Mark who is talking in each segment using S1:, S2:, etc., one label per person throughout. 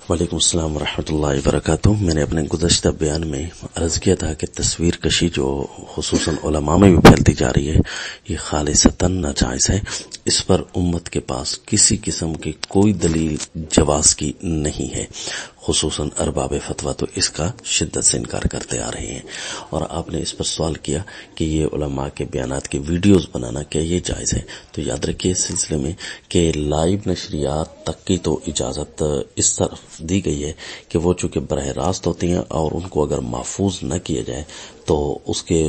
S1: وعلیکم السلام ورحمۃ اللہ وبرکاتہ۔ میں نے اپنے گزشتہ بیان میں عرض کیا تھا کہ تصویر کشی جو خصوصاً علماء میں بھی پھیلتی جا رہی ہے یہ خالصتاً ناجائز ہے۔ اس پر امت کے پاس کسی قسم کی کوئی دلیل جواز کی نہیں ہے۔ خصوصاً ارباب فتویٰ تو اس کا شدت سے انکار کرتے آ رہے ہیں۔ اور آپ نے اس پر سوال کیا کہ یہ علماء کے بیانات کے ویڈیوز بنانا کیا یہ جائز ہے؟ تو یاد رکھیے اس سلسلے میں کہ لائیو نشریات تک کی تو اجازت اس طرف دی گئی ہے کہ وہ چونکہ براہ راست ہوتی ہیں اور ان کو اگر محفوظ نہ کیا جائے تو اس کے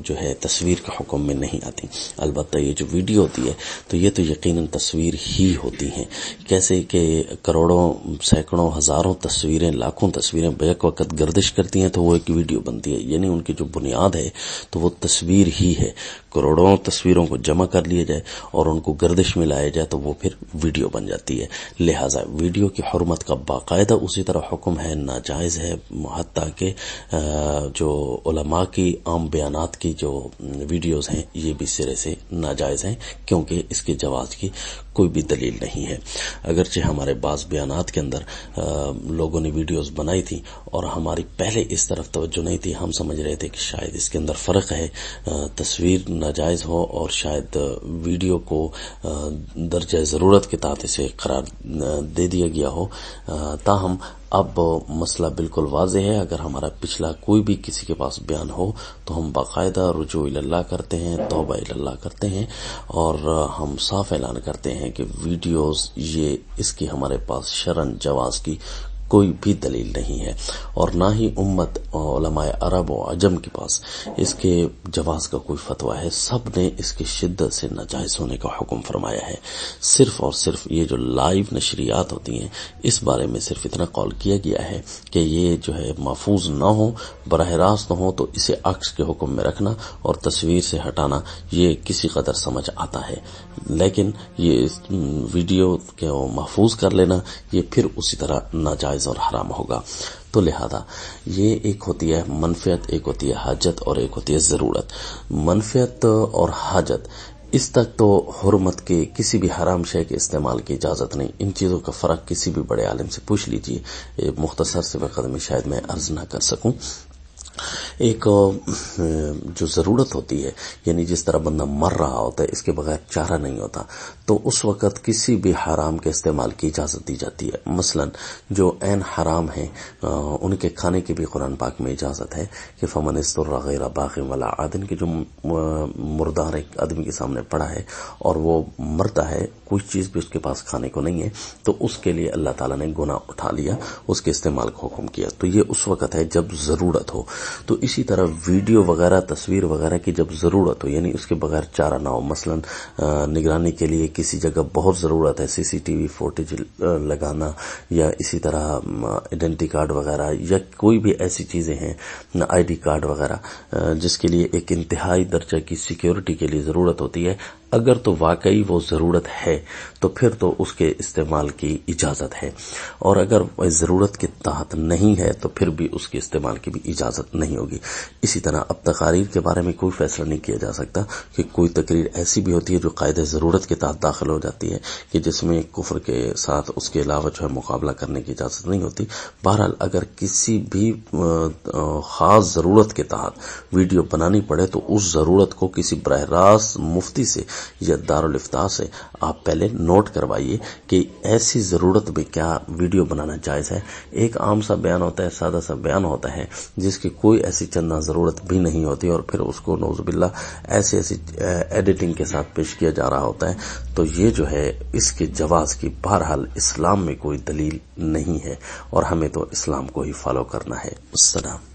S1: جو ہے تصویر کا حکم میں نہیں آتی۔ البتہ یہ جو ویڈیو ہوتی ہے تو یہ تو یقیناً تصویر ہی ہوتی ہیں، کیسے کہ کروڑوں سینکڑوں ہزاروں تصویریں لاکھوں تصویریں بیک وقت گردش کرتی ہیں تو وہ ایک ویڈیو بنتی ہے، یعنی ان کی جو بنیاد ہے تو وہ تصویر ہی ہے۔ کروڑوں تصویروں کو جمع کر لیا جائے اور ان کو گردش میں لایا جائے تو وہ پھر ویڈیو بن جاتی ہے۔ لہٰذا ویڈیو کی حرمت کا باقاعدہ اسی طرح حکم ہے، ناجائز ہے، حتیٰ کہ جو علماء کی عام بیانات کی جو ویڈیوز ہیں یہ بھی سرے سے ناجائز ہیں، کیونکہ اس کے جواز کی کوئی بھی دلیل نہیں ہے۔ اگرچہ ہمارے بعض بیانات کے اندر لوگوں نے ویڈیوز بنائی تھی اور ہماری پہلے اس طرف توجہ نہیں تھی، ہم سمجھ رہے تھے کہ شاید اس کے اندر فرق ہے، تصویر ناجائز ہو اور شاید ویڈیو کو درجہ ضرورت کے تحت اسے قرار دے دیا گیا ہو۔ تاہم اب مسئلہ بالکل واضح ہے، اگر ہمارا پچھلا کوئی بھی کسی کے پاس بیان ہو تو ہم باقاعدہ رجوع اللہ کرتے ہیں، توبہ اللہ کرتے ہیں اور ہم صاف اعلان کرتے ہیں کہ ویڈیوز یہ اس کی ہمارے پاس شرعاً جواز کی کوئی بھی دلیل نہیں ہے، اور نہ ہی امت علماء عرب و عجم کے پاس اس کے جواز کا کوئی فتویٰ ہے۔ سب نے اس کی شدت سے ناجائز ہونے کا حکم فرمایا ہے۔ صرف اور صرف یہ جو لائیو نشریات ہوتی ہیں اس بارے میں صرف اتنا قول کیا گیا ہے کہ یہ جو ہے محفوظ نہ ہو، براہ راست نہ ہو تو اسے عکس کے حکم میں رکھنا اور تصویر سے ہٹانا یہ کسی قدر سمجھ آتا ہے، لیکن یہ ویڈیو کو محفوظ کر لینا یہ پھر اسی طرح ناجائز اور حرام ہوگا۔ تو لہذا یہ ایک ہوتی ہے منفعت، ایک ہوتی ہے حاجت اور ایک ہوتی ہے ضرورت۔ منفعت اور حاجت اس تک تو حرمت کے کسی بھی حرام شے کے استعمال کی اجازت نہیں۔ ان چیزوں کا فرق کسی بھی بڑے عالم سے پوچھ لیجیے، مختصر سے وقت میں شاید میں عرض نہ کر سکوں۔ ایک جو ضرورت ہوتی ہے، یعنی جس طرح بندہ مر رہا ہوتا ہے، اس کے بغیر چارہ نہیں ہوتا، تو اس وقت کسی بھی حرام کے استعمال کی اجازت دی جاتی ہے۔ مثلا جو عین حرام ہیں ان کے کھانے کی بھی قرآن پاک میں اجازت ہے کہ فمن اضطر غیر باغ ولا عاد، کہ جو مردار ایک آدمی کے سامنے پڑا ہے اور وہ مرتا ہے، کوئی چیز بھی اس کے پاس کھانے کو نہیں ہے، تو اس کے لیے اللہ تعالیٰ نے گناہ اٹھا لیا، اس کے استعمال کو حکم کیا۔ تو یہ اس وقت ہے جب ضرورت ہو۔ تو اسی طرح ویڈیو وغیرہ، تصویر وغیرہ کی جب ضرورت ہو، یعنی اس کے بغیر چارہ نہ ہو، مثلا نگرانی کے لیے کسی جگہ بہت ضرورت ہے، CCTV فوٹیج لگانا، یا اسی طرح آئیڈینٹی کارڈ وغیرہ، یا کوئی بھی ایسی چیزیں ہیں ID کارڈ وغیرہ جس کے لیے ایک انتہائی درجہ کی سیکیورٹی کے لیے ضرورت ہوتی ہے، اگر تو واقعی وہ ضرورت ہے تو پھر تو اس کے استعمال کی اجازت ہے، اور اگر ضرورت کے تحت نہیں ہے تو پھر بھی اس کے استعمال کی بھی اجازت نہیں ہوگی۔ اسی طرح اب تقاریر کے بارے میں کوئی فیصلہ نہیں کیا جا سکتا کہ کوئی تقریر ایسی بھی ہوتی ہے جو قاعدہ ضرورت کے تحت داخل ہو جاتی ہے کہ جس میں کفر کے ساتھ اس کے علاوہ جو ہے مقابلہ کرنے کی اجازت نہیں ہوتی۔ بہرحال اگر کسی بھی خاص ضرورت کے تحت ویڈیو بنانی پڑے تو اس ضرورت کو کسی براہ راست مفتی سے یا دارالافتاء سے آپ پہلے نوٹ کروائیے کہ ایسی ضرورت میں کیا ویڈیو بنانا جائز ہے۔ ایک عام سا بیان ہوتا ہے، سادہ سا بیان ہوتا ہے جس کی کوئی ایسی چندہ ضرورت بھی نہیں ہوتی، اور پھر اس کو نعوذ باللہ ایسی ایڈیٹنگ کے ساتھ پیش کیا جا رہا ہوتا ہے، تو یہ جو ہے اس کے جواز کی بہرحال اسلام میں کوئی دلیل نہیں ہے، اور ہمیں تو اسلام کو ہی فالو کرنا ہے۔ السلام۔